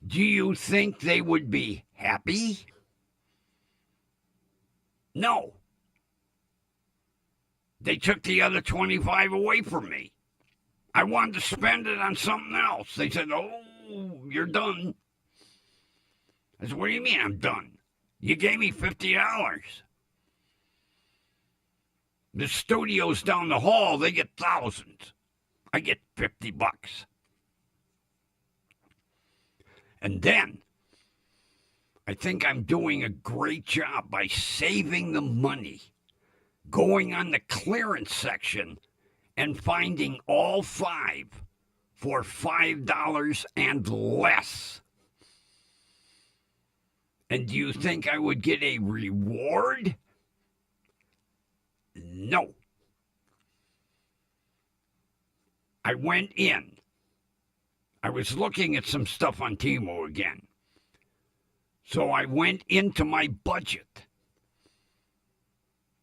Do you think they would be happy? No. They took the other 25 away from me. I wanted to spend it on something else. They said, oh, you're done. I said, what do you mean I'm done? You gave me $50. The studios down the hall, they get thousands. I get $50. And then, I think I'm doing a great job by saving the money, going on the clearance section and finding all 5 for $5 and less. And do you think I would get a reward? No. I went in. I was looking at some stuff on Temu again. So I went into my budget.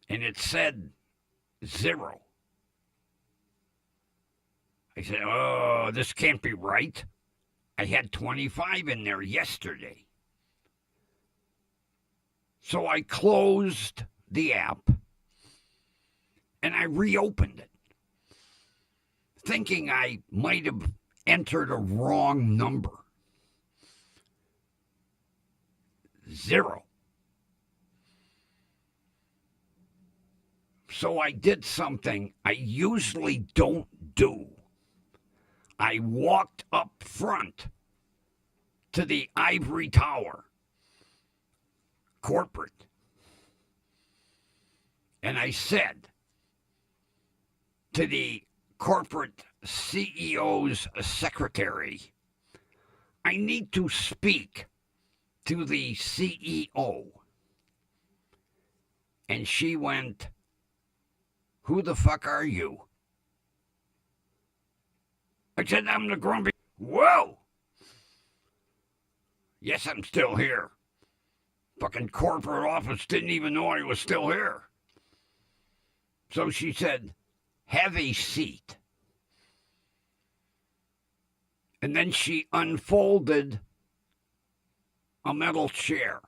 And it said 0. I said, oh, this can't be right. I had 25 in there yesterday. So I closed the app and I reopened it, thinking I might have entered a wrong number. 0. So I did something I usually don't do. I walked up front to the ivory tower, corporate, and I said to the corporate CEO's secretary, I need to speak to the CEO. And she went, who the fuck are you? I said, I'm the Grumpy. Whoa! Yes, I'm still here. Fucking corporate office didn't even know I was still here. So she said, have a seat. And then she unfolded a metal chair.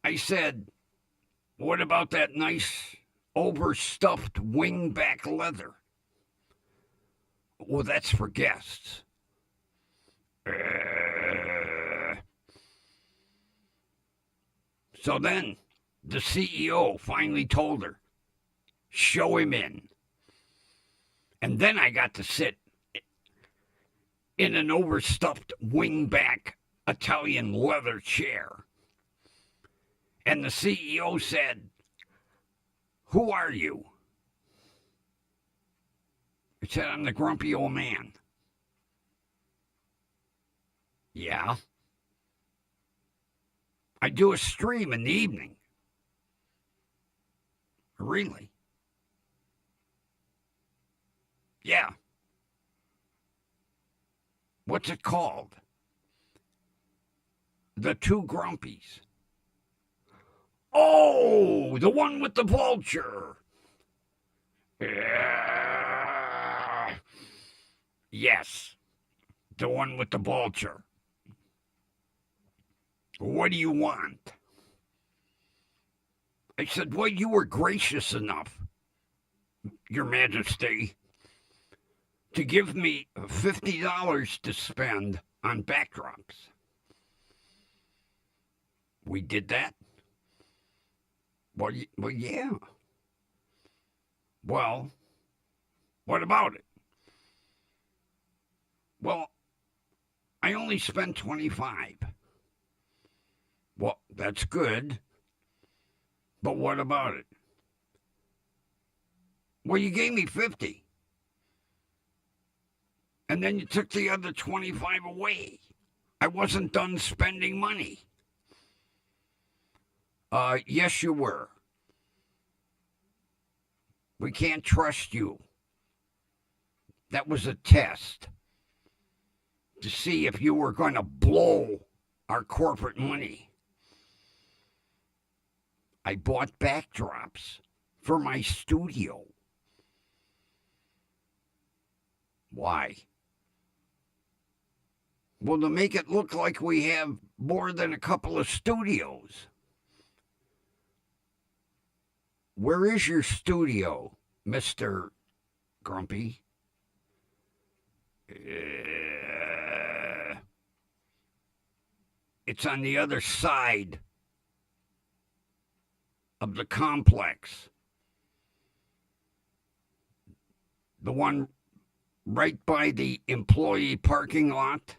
I said, what about that nice overstuffed wingback leather? Well, that's for guests. So then the CEO finally told her, show him in. And then I got to sit in an overstuffed wingback Italian leather chair. And the CEO said, who are you? I said, I'm the grumpy old man. Yeah. I do a stream in the evening. Really? Yeah. What's it called? The Two Grumpies. Oh, the one with the vulture. Yeah. Yes, the one with the vulture. What do you want? I said, well, you were gracious enough, Your Majesty, to give me $50 to spend on backdrops. We did that? Well, yeah. Well, what about it? Well, I only spent 25. Well, that's good. But what about it? Well, you gave me 50. And then you took the other 25 away. I wasn't done spending money. Yes, you were. We can't trust you. That was a test to see if you were going to blow our corporate money. I bought backdrops for my studio. Why? Well, to make it look like we have more than a couple of studios. Where is your studio, Mr. Grumpy? It's on the other side of the complex. The one right by the employee parking lot.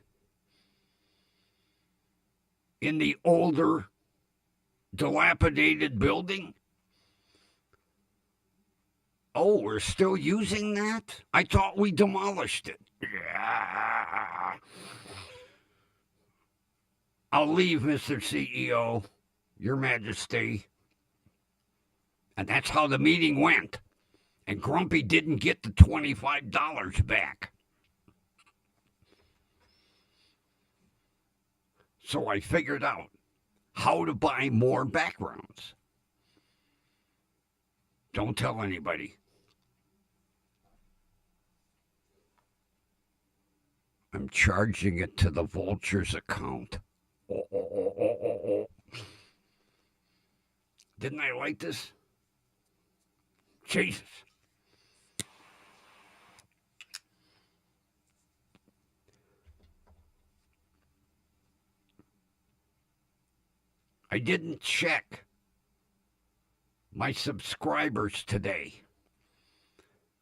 In the older, dilapidated building. Oh, we're still using that? I thought we demolished it. Yeah. I'll leave, Mr. CEO, Your Majesty. And that's how the meeting went. And Grumpy didn't get the $25 back. So I figured out how to buy more backgrounds. Don't tell anybody. I'm charging it to the Vulture's account. Oh. Didn't I like this? Jesus. I didn't check my subscribers today.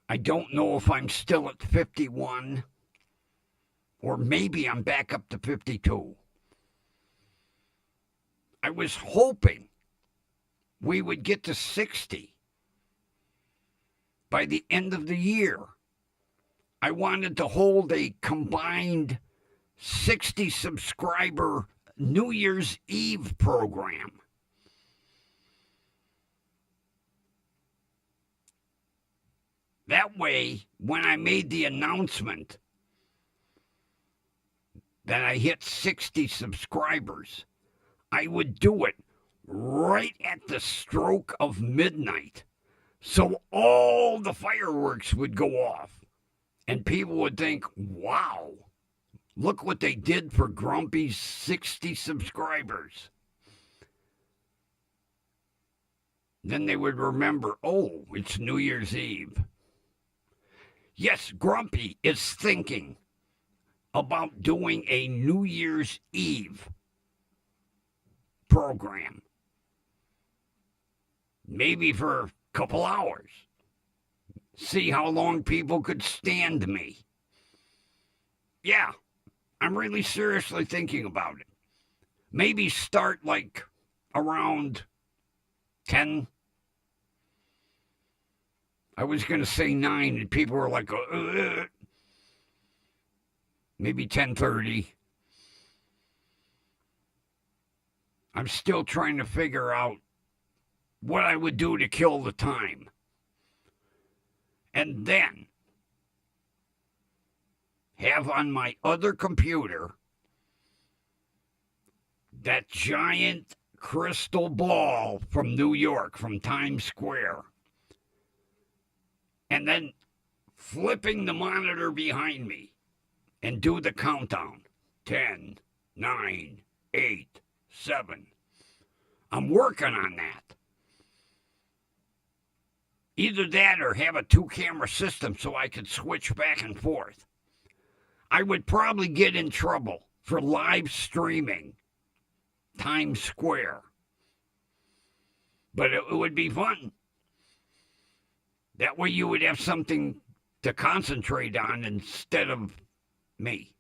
I don't know if I'm still at 51 or maybe I'm back up to 52. I was hoping we would get to 60 by the end of the year. I wanted to hold a combined 60 subscriber New Year's Eve program. That way, when I made the announcement that I hit 60 subscribers, I would do it right at the stroke of midnight. So all the fireworks would go off. And people would think, wow, look what they did for Grumpy's 60 subscribers. Then they would remember, oh, it's New Year's Eve. Yes, Grumpy is thinking about doing a New Year's Eve program. Maybe for a couple hours. See how long people could stand me. Yeah, I'm really seriously thinking about it. Maybe start like around 10. I was going to say 9, and people were like, maybe 10:30. I'm still trying to figure out what I would do to kill the time. And then have on my other computer that giant crystal ball from New York, from Times Square. And then flipping the monitor behind me and do the countdown. 10, 9, 8, 7. I'm working on that. Either that or have a 2-camera system so I could switch back and forth. I would probably get in trouble for live streaming Times Square. But it would be fun. That way you would have something to concentrate on instead of me.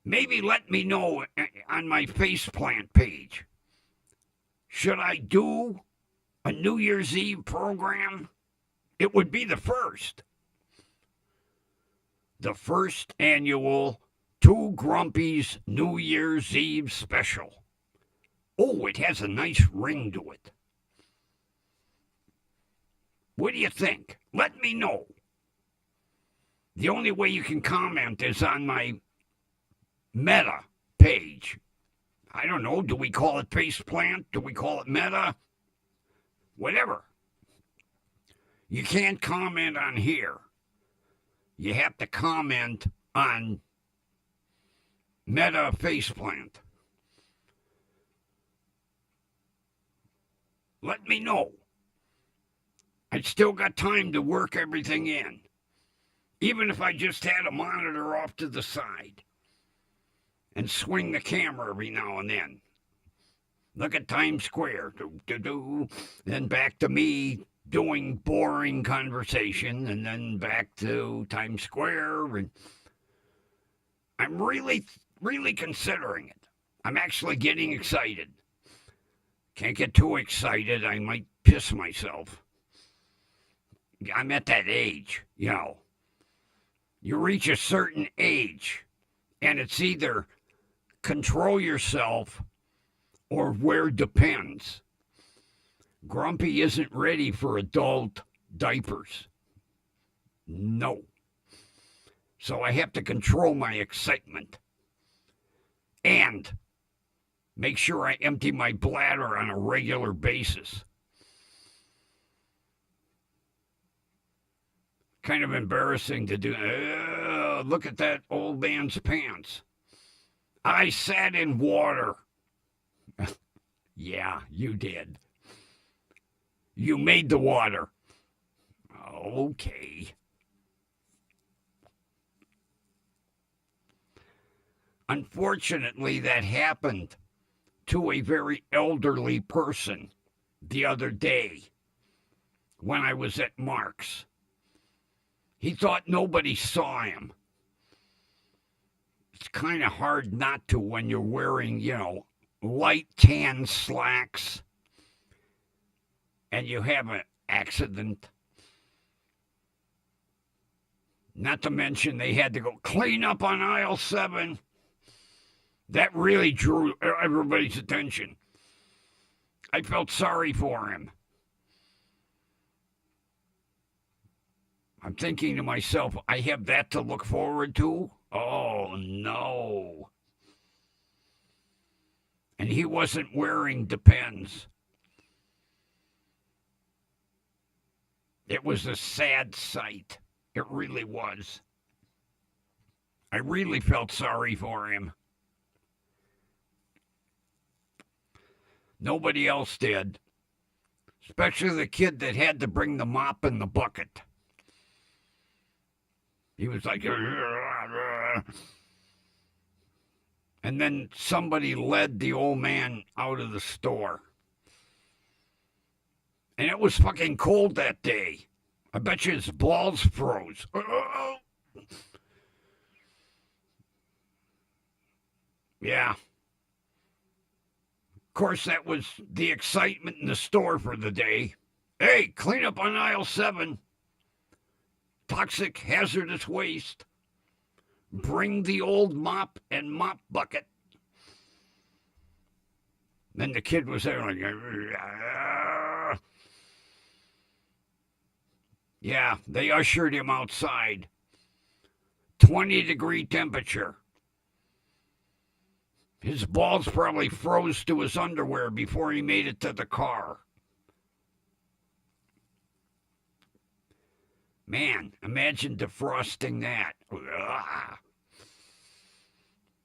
Maybe let me know on my faceplant page. Should I do a New Year's Eve program? It would be the first. The first annual Two Grumpies New Year's Eve special. Oh, it has a nice ring to it. What do you think? Let me know. The only way you can comment is on my Meta page. I don't know. Do we call it faceplant? Do we call it Meta? Whatever. You can't comment on here. You have to comment on Meta faceplant. Let me know. I've still got time to work everything in. Even if I just had a monitor off to the side. And swing the camera every now and then. Look at Times Square. Then back to me doing boring conversation. And then back to Times Square. And I'm really considering it. I'm actually getting excited. Can't get too excited. I might piss myself. I'm at that age, you know. You reach a certain age. And it's either control yourself or where depends. Grumpy isn't ready for adult diapers. No. So I have to control my excitement. And make sure I empty my bladder on a regular basis. Kind of embarrassing to do. Look at that old man's pants. I sat in water. Yeah, you did. You made the water. Okay. Unfortunately, that happened to a very elderly person the other day when I was at Mark's. He thought nobody saw him. It's kind of hard not to when you're wearing, light tan slacks and you have an accident. Not to mention they had to go clean up on aisle 7. That really drew everybody's attention. I felt sorry for him. I'm thinking to myself, I have that to look forward to? Oh, no. And he wasn't wearing Depends. It was a sad sight. It really was. I really felt sorry for him. Nobody else did. Especially the kid that had to bring the mop and the bucket. He was like, and then somebody led the old man out of the store. And it was fucking cold that day. I bet you his balls froze. Yeah. Of course, that was the excitement in the store for the day. Hey, clean up on aisle 7. Toxic, hazardous waste. Bring the old mop and mop bucket. Then the kid was there like, yeah, they ushered him outside. 20-degree temperature. His balls probably froze to his underwear before he made it to the car. Man, imagine defrosting that. Ugh.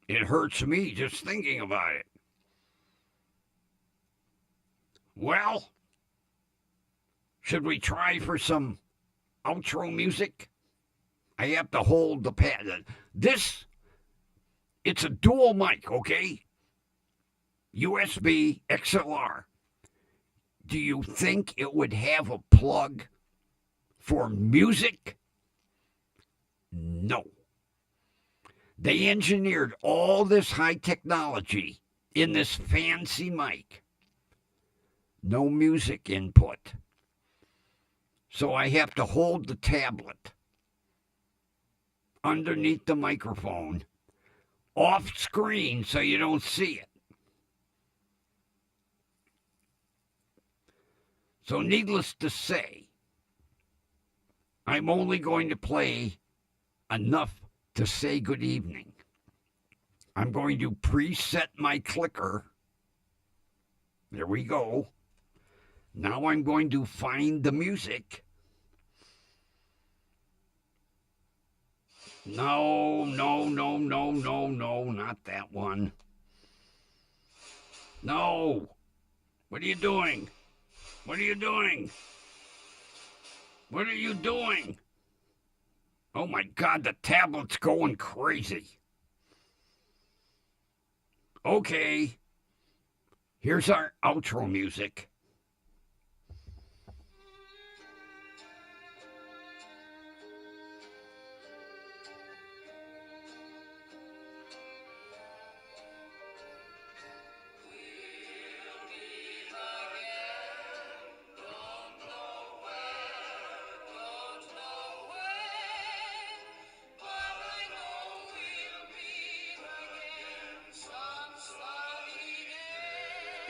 It hurts me just thinking about it. Well, should we try for some outro music? I have to hold the pad. It's a dual mic, okay? USB XLR. Do you think it would have a plug for music? No. They engineered all this high technology in this fancy mic. No music input. So I have to hold the tablet underneath the microphone, off screen so you don't see it. So needless to say, I'm only going to play enough to say good evening. I'm going to preset my clicker. There we go. Now I'm going to find the music. No, not that one. No. What are you doing? What are you doing? What are you doing? Oh my God, the tablet's going crazy. Okay. Here's our outro music.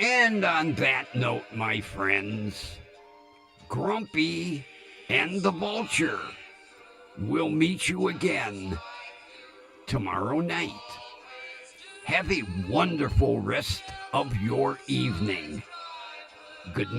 And on that note, my friends, Grumpy and the Vulture will meet you again tomorrow night. Have a wonderful rest of your evening. Good night.